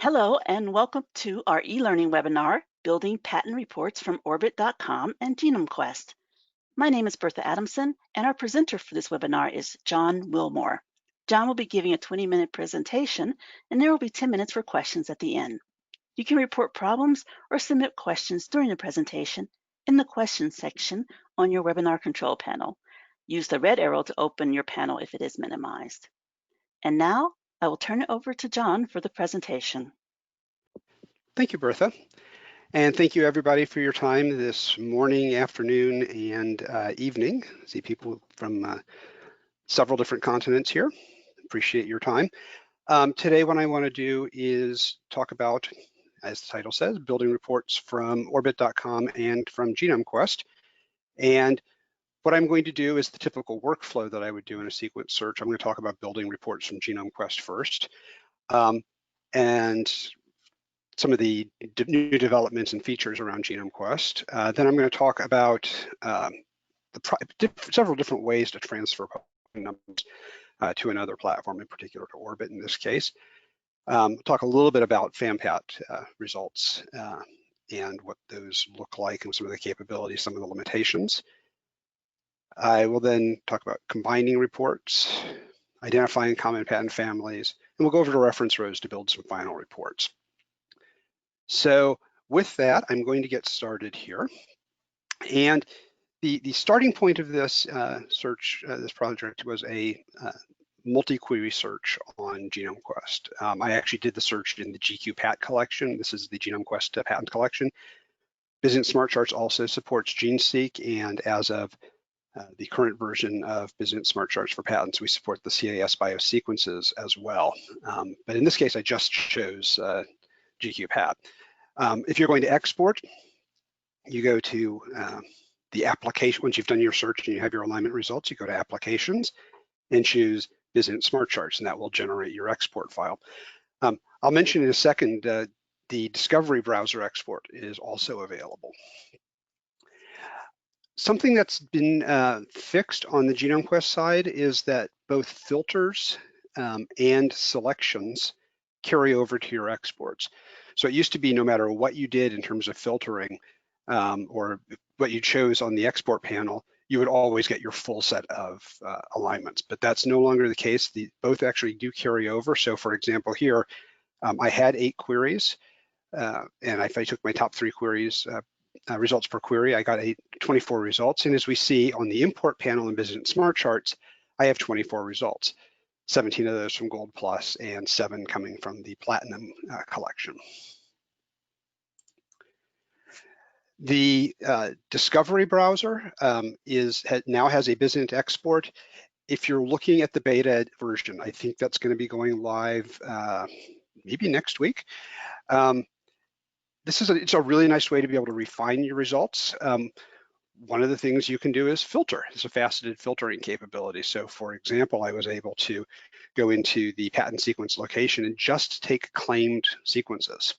Hello, and welcome to our e-learning webinar, Building Patent Reports from Orbit.com and GenomeQuest. My name is Bertha Adamson, and our presenter for this webinar is John Wilmore. John will be giving a 20-minute presentation, and there will be 10 minutes for questions at the end. You can report problems or submit questions during the presentation in the questions section on your webinar control panel. Use the red arrow to open your panel if it is minimized. And now, I will turn it over to John for the presentation. Thank you, Bertha. And thank you everybody for your time this morning, afternoon, and evening. I see people from several different continents here. Appreciate your time. Today, what I want to do is talk about, as the title says, building reports from Orbit.com and from GenomeQuest. And what I'm going to do is the typical workflow that I would do in a sequence search. I'm going to talk about building reports from GenomeQuest first. And some of the new developments and features around GenomeQuest. Then I'm going to talk about several different ways to transfer numbers to another platform, in particular to Orbit in this case. Talk a little bit about FAMPAT results and what those look like and some of the capabilities, some of the limitations. I will then talk about combining reports, identifying common patent families, and we'll go over to reference rows to build some final reports. So with that, I'm going to get started here. And the starting point of this search, this project was a multi-query search on GenomeQuest. I actually did the search in the GQPAT collection. This is the GenomeQuest patent collection. Bizlnt Smart Charts also supports GeneSeek, and as of the current version of Bizlnt Smart Charts for patents, we support the CAS biosequences as well. But in this case, I just chose GQPAT. If you're going to export, you go to the application. Once you've done your search and you have your alignment results, you go to Applications and choose Bizlnt Smart Charts, and that will generate your export file. I'll mention in a second, the Discovery browser export is also available. Something that's been fixed on the GenomeQuest side is that both filters and selections carry over to your exports. So it used to be no matter what you did in terms of filtering or what you chose on the export panel, you would always get your full set of alignments, but that's no longer the case. Both actually do carry over. So for example, here, I had 8 queries, and if I took my top 3 queries, results per query, I got 24 results. And as we see on the import panel in Bizlnt Smart Charts, I have 24 results. 17 of those from Gold Plus and 7 coming from the Platinum collection. The Discovery browser now has a Bizlnt export. If you're looking at the beta version, I think that's going to be going live maybe next week. It's a really nice way to be able to refine your results. One of the things you can do is filter. It's a faceted filtering capability. So for example, I was able to go into the patent sequence location and just take claimed sequences.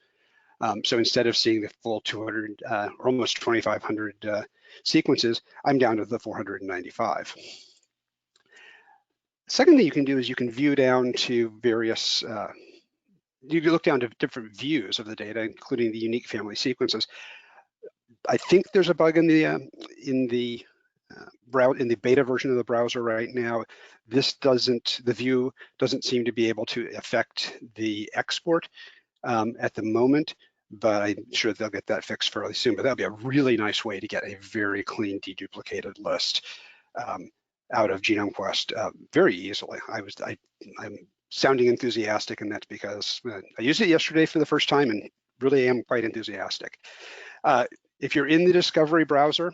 So instead of seeing the full 200 or almost 2,500 sequences, I'm down to the 495. Second thing you can do is you can view down to various, you can look down to different views of the data, including the unique family sequences. I think there's a bug in the beta version of the browser right now. The view doesn't seem to be able to affect the export at the moment, but I'm sure they'll get that fixed fairly soon. But that'll be a really nice way to get a very clean deduplicated list out of GenomeQuest very easily. I'm sounding enthusiastic, and that's because I used it yesterday for the first time and really am quite enthusiastic. If you're in the Discovery browser,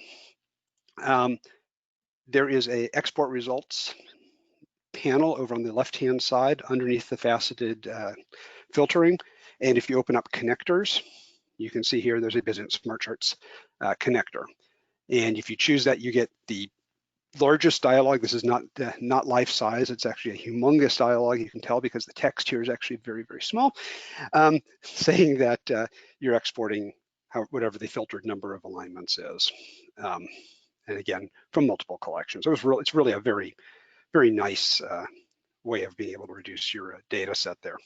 there is a export results panel over on the left-hand side underneath the faceted filtering. And if you open up connectors, you can see here there's a Bizlnt Smart Charts connector. And if you choose that, you get the largest dialog. This is not life size. It's actually a humongous dialog. You can tell because the text here is actually very, very small, saying that you're exporting whatever the filtered number of alignments is. And again, from multiple collections. It's really a very, very nice way of being able to reduce your data set there.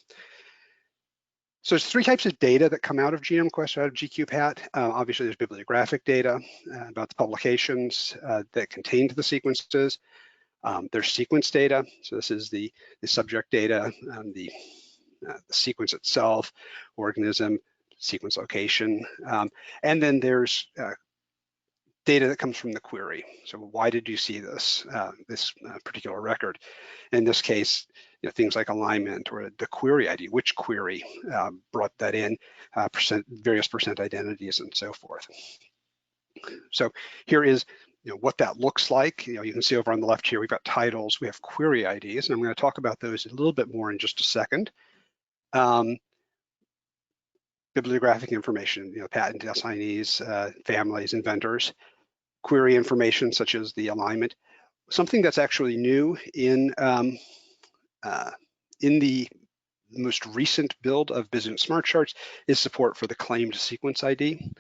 So there's three types of data that come out of GenomeQuest, out of GQPAT. Obviously, there's bibliographic data about the publications that contained the sequences. There's sequence data. So this is the subject data, the sequence itself, organism, sequence location. And then there's data that comes from the query. So why did you see this particular record? In this case, things like alignment or the query ID, which query brought that in, various percent identities and so forth. So here is what that looks like. You can see over on the left here, we've got titles, we have query IDs, and I'm going to talk about those a little bit more in just a second. Bibliographic information, patent assignees, families, inventors, query information such as the alignment. Something that's actually new in the most recent build of Bizlnt Smart Charts is support for the claimed sequence ID.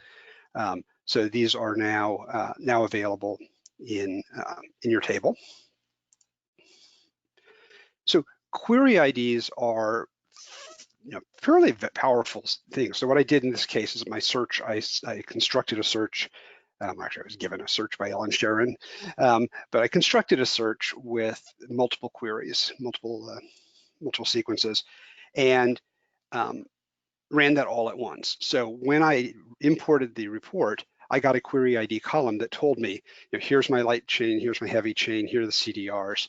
So these are now available in your table. So query IDs are fairly powerful things. So what I did in this case is my search, I constructed a search. Actually, I was given a search by Ellen Sharon, but I constructed a search with multiple queries, multiple sequences, and ran that all at once. So when I imported the report, I got a query ID column that told me, here's my light chain, here's my heavy chain, here are the CDRs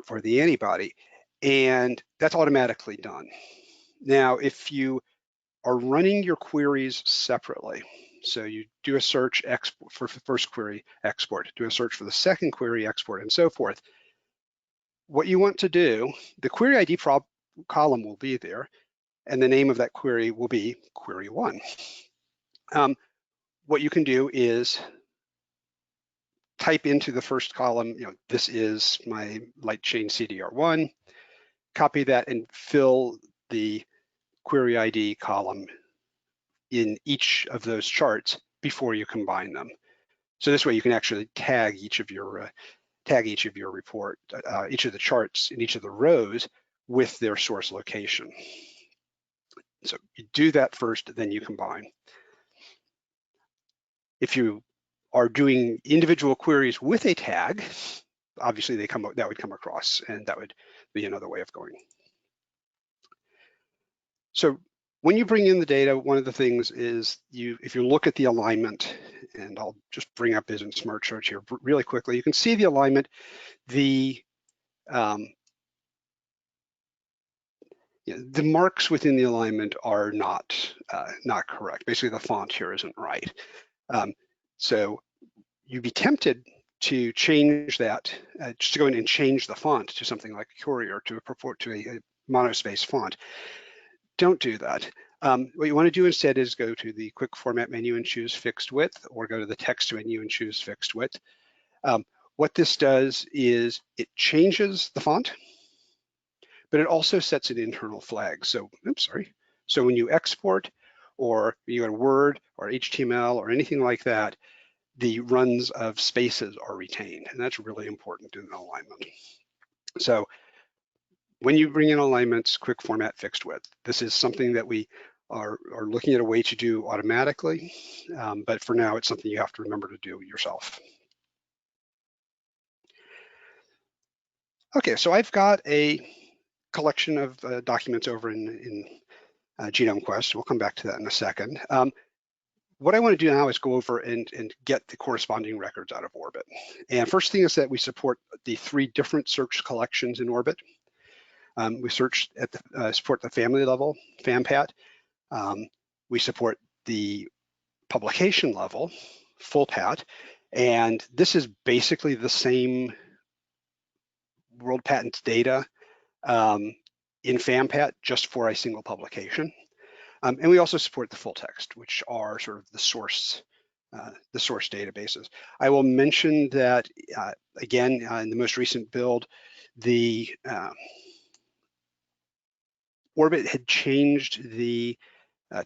for the antibody, and that's automatically done. Now, if you are running your queries separately, so you do a search export for the first query, export, do a search for the second query, export, and so forth, what you want to do, the query ID column will be there, and the name of that query will be query 1. What you can do is type into the first column, this is my light chain CDR1, copy that and fill the query ID column in each of those charts before you combine them. So this way you can actually tag each of your report, each of the charts in each of the rows with their source location. So you do that first, then you combine. If you are doing individual queries with a tag, obviously that would come across, and that would be another way of going. So when you bring in the data, one of the things is if you look at the alignment, and I'll just bring up Bizlnt Smart Charts here really quickly, you can see the alignment. The marks within the alignment are not correct. Basically, the font here isn't right. So you'd be tempted to change that, just to go in and change the font to something like Courier, to a monospace font. Don't do that. What you want to do instead is go to the quick format menu and choose fixed width, or go to the text menu and choose fixed width. What this does is it changes the font, but it also sets an internal flag. So, So when you export, or you go to Word or HTML or anything like that, the runs of spaces are retained, and that's really important in alignment. So when you bring in alignments, quick format, fixed width, this is something that we are looking at a way to do automatically, but for now, it's something you have to remember to do yourself. Okay, so I've got a collection of documents over in GenomeQuest. We'll come back to that in a second. What I want to do now is go over and get the corresponding records out of Orbit. And first thing is that we support the 3 different search collections in Orbit. We support the family level, FAMPAT. We support the publication level, FullPat, and this is basically the same world patent data in FAMPAT, just for a single publication. And we also support the full text, which are sort of the source databases. I will mention that, again, in the most recent build, the Orbit had changed the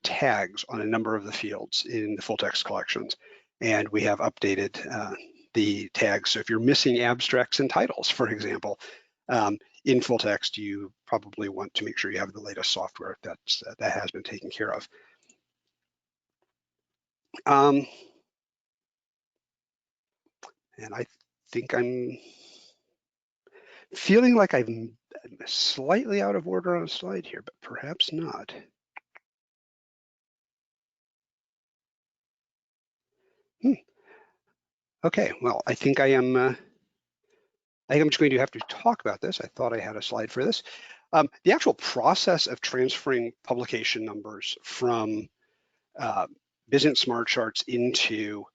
tags on a number of the fields in the full text collections, and we have updated the tags. So if you're missing abstracts and titles, for example, in full text, you probably want to make sure you have the latest software that has been taken care of. And I think I'm feeling like I'm slightly out of order on a slide here, but perhaps not. Okay, well, I think I'm just going to have to talk about this. I thought I had a slide for this. The actual process of transferring publication numbers from Bizlnt Smart Charts into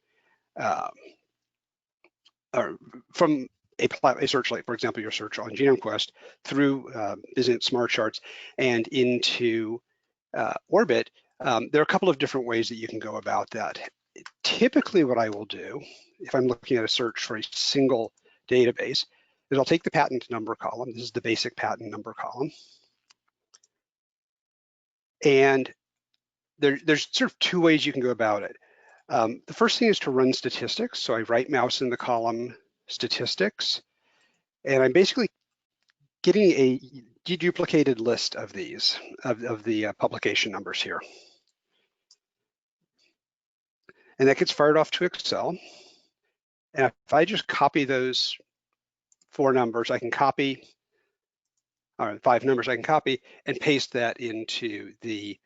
or from a search, like for example, your search on GenomeQuest through Bizlnt Smart Charts and into Orbit, there are a couple of different ways that you can go about that. Typically what I will do, if I'm looking at a search for a single database, is I'll take the patent number column. This is the basic patent number column. And there's sort of two ways you can go about it. The first thing is to run statistics. So I right mouse in the column statistics, and I'm basically getting a deduplicated list of these, of the publication numbers here. And that gets fired off to Excel. And if I just copy those 4 numbers, I can copy, or 5 numbers I can copy and paste that into the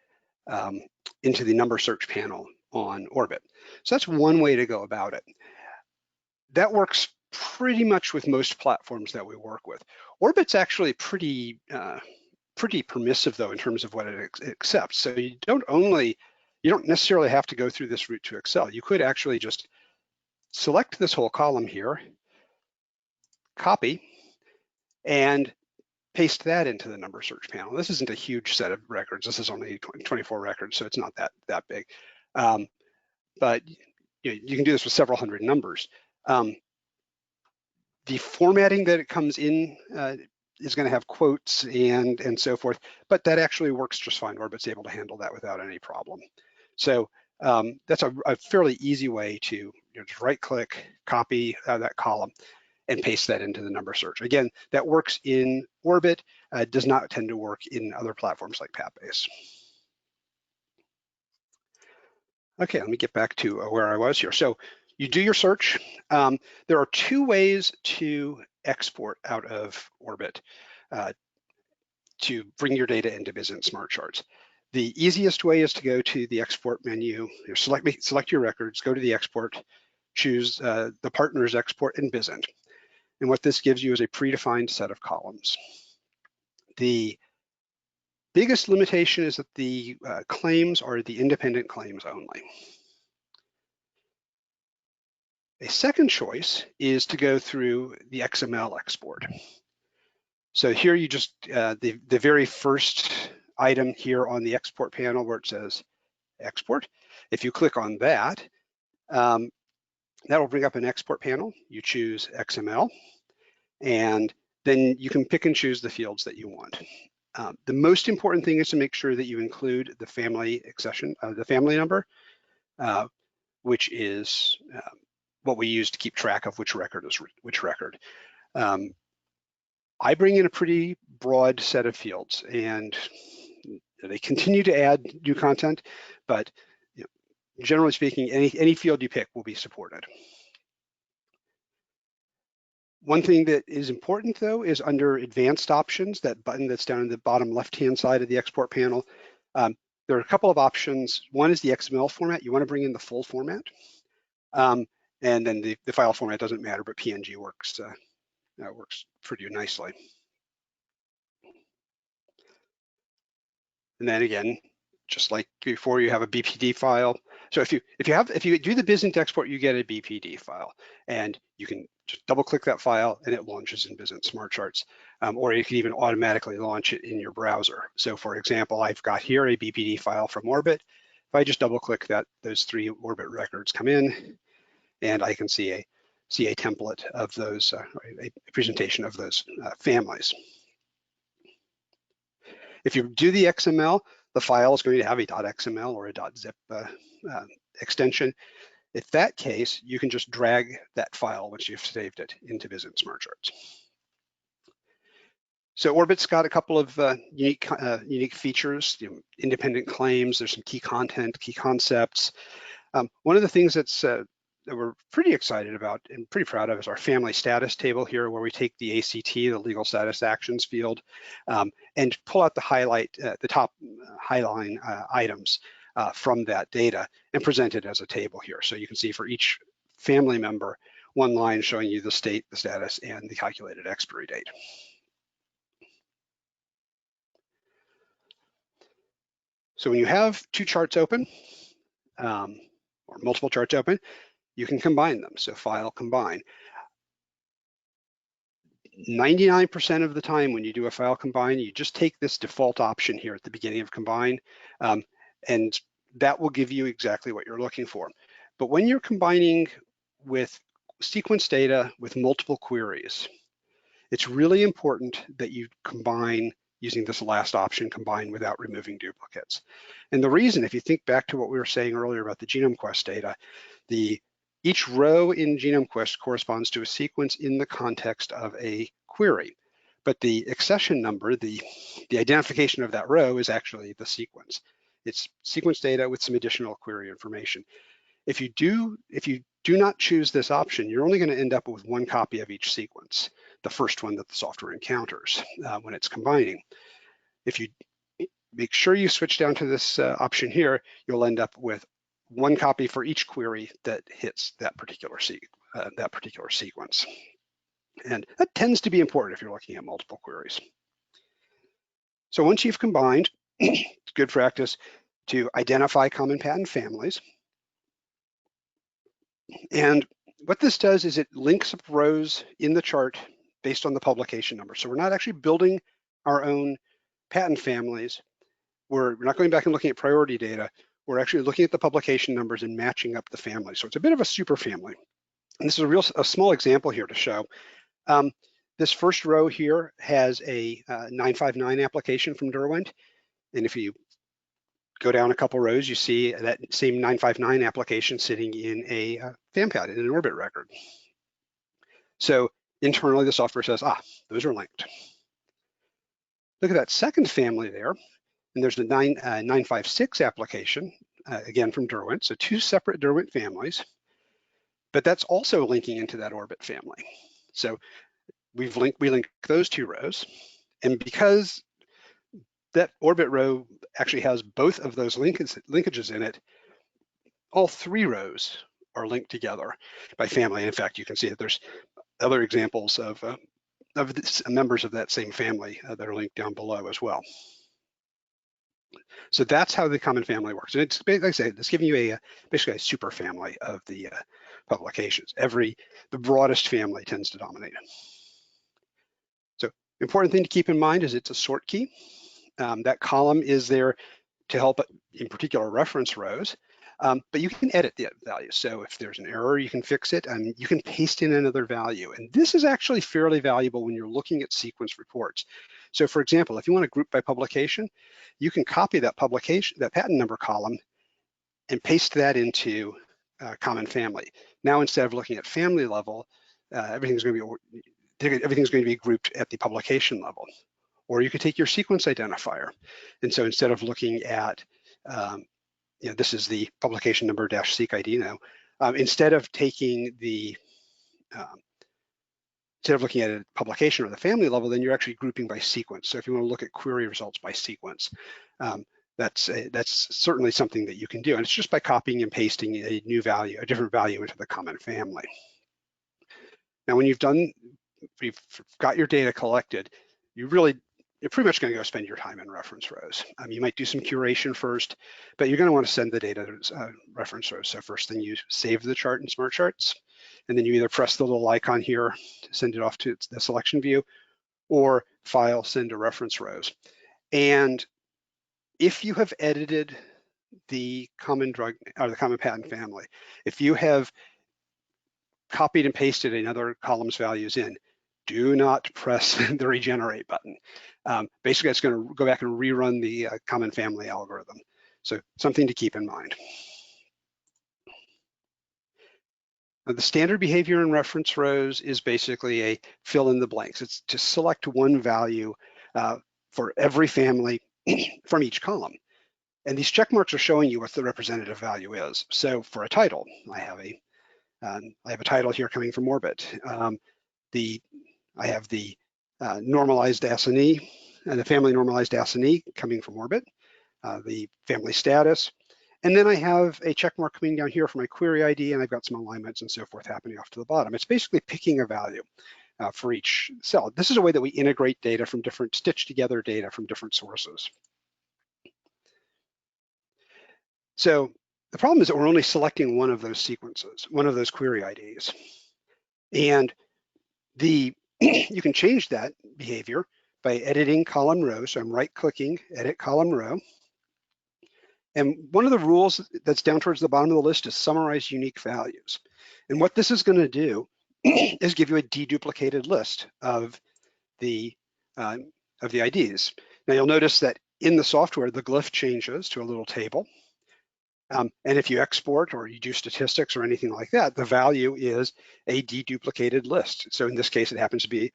number search panel on Orbit. So that's one way to go about it. That works pretty much with most platforms that we work with. Orbit's actually pretty permissive though in terms of what it accepts. So you don't necessarily have to go through this route to Excel. You could actually just select this whole column here, copy, and paste that into the number search panel. This isn't a huge set of records. This is only 24 records, so it's not that big. But you can do this with several hundred numbers. The formatting that it comes in is going to have quotes and so forth, but that actually works just fine. Orbit's able to handle that without any problem. So that's a fairly easy way to just right-click, copy that column, and paste that into the number search. Again, that works in Orbit, does not tend to work in other platforms like PatBase. Okay, let me get back to where I was here. So you do your search. There are 2 ways to export out of Orbit to bring your data into Bizlnt Smart Charts. The easiest way is to go to the export menu, select your records, go to the export, choose the partner's export in Bizlnt. And what this gives you is a predefined set of columns. The biggest limitation is that the claims are the independent claims only. A second choice is to go through the XML export. So here you just, the very first item here on the export panel where it says export, if you click on that, that will bring up an export panel. You choose XML, and then you can pick and choose the fields that you want. The most important thing is to make sure that you include the family accession, the family number, which is what we use to keep track of which record is which record. I bring in a pretty broad set of fields, and they continue to add new content, but generally speaking, any field you pick will be supported. One thing that is important though is under advanced options, that button that's down in the bottom left-hand side of the export panel, there are a couple of options. One is the XML format. You want to bring in the full format. And then the file format doesn't matter, but PNG works pretty nicely. And then again, just like before, you have a BPD file. So if you do the Bizlnt export, you get a BPD file, and you can just double-click that file, and it launches in Bizlnt Smart Charts. Or you can even automatically launch it in your browser. So for example, I've got here a BPD file from Orbit. If I just double-click that, those 3 Orbit records come in, and I can see a template of those, a presentation of those families. If you do the XML, the file is going to have a .xml or a .zip extension. In that case, you can just drag that file once you've saved it into Bizlnt Smart Charts. So Orbit's got a couple of unique features, independent claims, there's some key content, key concepts. One of the things that we're pretty excited about and pretty proud of is our family status table here, where we take the ACT, the legal status actions field, and pull out the top highline items from that data and present it as a table here. So you can see for each family member, one line showing you the state, the status, and the calculated expiry date. So when you have two charts open, or multiple charts open, you can combine them. So file, combine. 99% of the time when you do a file combine, you just take this default option here at the beginning of combine, and that will give you exactly what you're looking for. But when you're combining with sequence data with multiple queries, it's really important that you combine using this last option, combine without removing duplicates. And the reason, if you think back to what we were saying earlier about the GenomeQuest data, each row in GenomeQuest corresponds to a sequence in the context of a query. But the accession number, the identification of that row, is actually the sequence. It's sequence data with some additional query information. If you do not choose this option, you're only going to end up with one copy of each sequence, the first one that the software encounters when it's combining. If you make sure you switch down to this option here, you'll end up with one copy for each query that hits that particular sequence. And that tends to be important if you're looking at multiple queries. So once you've combined, it's good practice to identify common patent families. And what this does is it links up rows in the chart based on the publication number. So we're not actually building our own patent families. We're not going back and looking at priority data. We're actually looking at the publication numbers and matching up the family. So it's a bit of a super family. And this is a small example here to show. This first row here has a 959 application from Derwent. And if you go down a couple rows, you see that same 959 application sitting in a FAMPAT, in an Orbit record. So internally, the software says, those are linked. Look at that second family there. And there's the 956 application, again from Derwent. So two separate Derwent families, but that's also linking into that Orbit family. So we link those two rows. And because that Orbit row actually has both of those linkages in it, all three rows are linked together by family. And in fact, you can see that there's other examples of members of that same family that are linked down below as well. So that's how the common family works. And it's, like I say, it's giving you basically a super family of the publications. The broadest family tends to dominate. So important thing to keep in mind is it's a sort key. That column is there to help, in particular, reference rows, but you can edit the value. So if there's an error, you can fix it, and you can paste in another value. And this is actually fairly valuable when you're looking at sequence reports. So for example, if you want to group by publication, you can copy that patent number column and paste that into common family. Now, instead of looking at family level, everything's going to be grouped at the publication level. Or you could take your sequence identifier. And so instead of looking at, this is the publication number -seq ID now, instead of looking at a publication or the family level, then you're actually grouping by sequence. So if you want to look at query results by sequence, that's certainly something that you can do. And it's just by copying and pasting a different value into the common family. Now, when you've got your data collected, you're pretty much going to go spend your time in reference rows. You might do some curation first, but you're going to want to send the data to reference rows. So first thing, you save the chart in Smart Charts, and then you either press the little icon here to send it off to the selection view, or File, Send to Reference Rows. And if you have edited the common patent family, if you have copied and pasted another column's values in, do not press the regenerate button. Basically, it's going to go back and rerun the common family algorithm. So something to keep in mind. The standard behavior in reference rows is basically a fill in the blanks. It's to select one value for every family from each column. And these check marks are showing you what the representative value is. So for a title, I have a title here coming from Orbit. I have the normalized assignee and the family normalized assignee coming from Orbit, the family status. And then I have a check mark coming down here for my query ID, and I've got some alignments and so forth happening off to the bottom. It's basically picking a value for each cell. This is a way that we integrate data from different, stitch together data from different sources. So the problem is that we're only selecting one of those sequences, one of those query IDs. And you can change that behavior by editing column row. So I'm right-clicking, edit column row. And one of the rules that's down towards the bottom of the list is summarize unique values. And what this is going to do is give you a deduplicated list of the IDs. Now you'll notice that in the software, the glyph changes to a little table. And if you export or you do statistics or anything like that, the value is a deduplicated list. So in this case, it happens to be,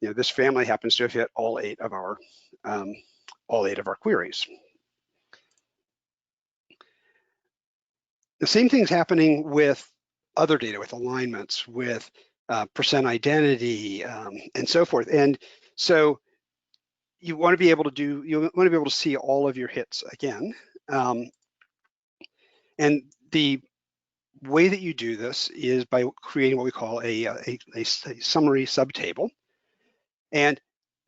this family happens to have hit all eight of our queries. The same thing's happening with other data, with alignments, with percent identity, and so forth. And so you want to be able to see all of your hits again. And the way that you do this is by creating what we call a summary subtable. And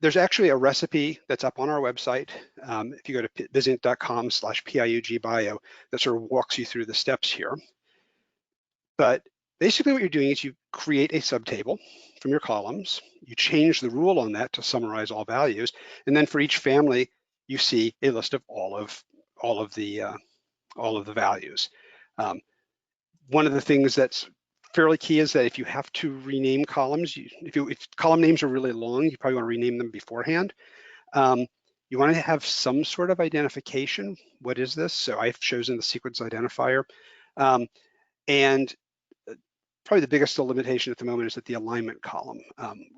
there's actually a recipe that's up on our website. If you go to bizlnt.com/PIUGBio, that sort of walks you through the steps here. But basically what you're doing is you create a subtable from your columns. You change the rule on that to summarize all values. And then for each family, you see a list of all of the values. One of the things that's fairly key is that if you have to rename columns, if column names are really long, you probably want to rename them beforehand. You want to have some sort of identification. What is this? So I've chosen the sequence identifier. And probably the biggest limitation at the moment is that the alignment column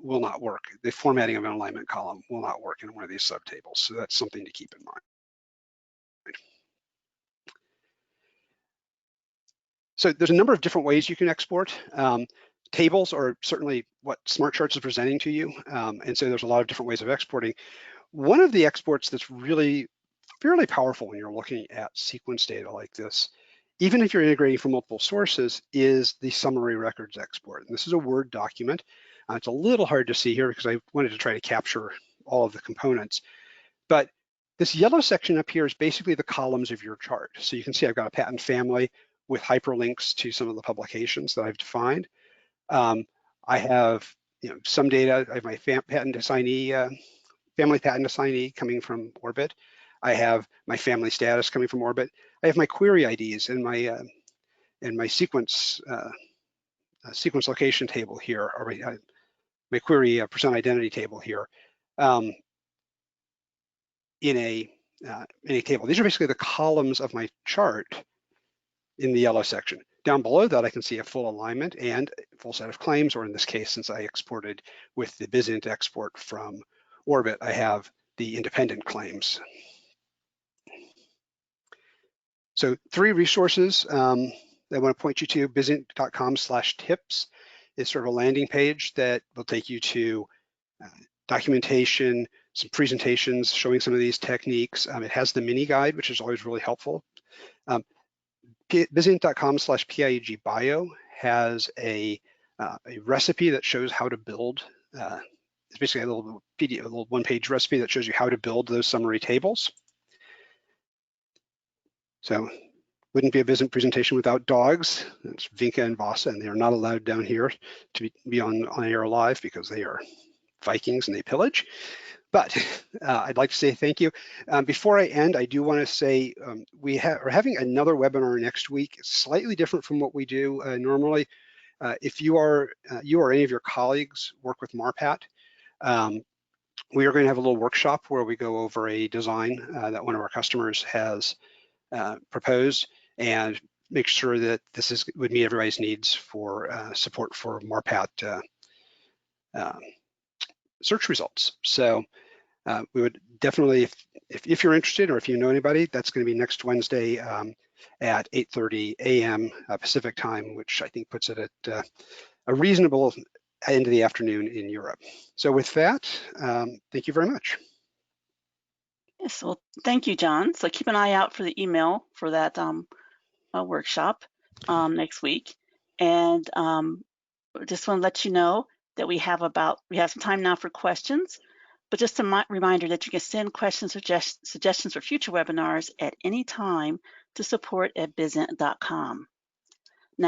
will not work. The formatting of an alignment column will not work in one of these subtables. So that's something to keep in mind. So there's a number of different ways you can export. Tables are certainly what Smart Charts is presenting to you. And so there's a lot of different ways of exporting. One of the exports that's really fairly powerful when you're looking at sequence data like this, even if you're integrating from multiple sources, is the summary records export. And this is a Word document. It's a little hard to see here because I wanted to try to capture all of the components. But this yellow section up here is basically the columns of your chart. So you can see I've got a patent family with hyperlinks to some of the publications that I've defined. I have some data. I have my patent assignee, family patent assignee coming from Orbit. I have my family status coming from Orbit. I have my query IDs and my sequence location table here, or my query percent identity table here in a table. These are basically the columns of my chart in the yellow section. Down below that, I can see a full alignment and a full set of claims, or in this case, since I exported with the Bizlnt export from Orbit, I have the independent claims. So 3 resources that I want to point you to. Bizlnt.com/tips is sort of a landing page that will take you to documentation, some presentations showing some of these techniques. It has the mini guide, which is always really helpful. Bizlnt.com/PIUGBio has a recipe that shows how to build. It's basically a little PDF, a little one-page recipe that shows you how to build those summary tables. So wouldn't be a Bizlnt presentation without dogs. It's Vinka and Vasa, and they are not allowed down here to be on air live because they are Vikings and they pillage. But I'd like to say thank you. Before I end, I do want to say we are having another webinar next week. It's slightly different from what we do normally. If you or any of your colleagues work with MARPAT, we are going to have a little workshop where we go over a design that one of our customers has proposed, and make sure that this would meet everybody's needs for support for MARPAT search results. So we would definitely, if you're interested or if you know anybody, that's going to be next Wednesday at 8:30 a.m. Pacific time, which I think puts it at a reasonable end of the afternoon in Europe. So with that, thank you very much. Yes, well, thank you, John. So keep an eye out for the email for that workshop next week. And just want to let you know that we have some time now for questions, but just a reminder that you can send questions or suggestions for future webinars at any time to support@bizlnt.com.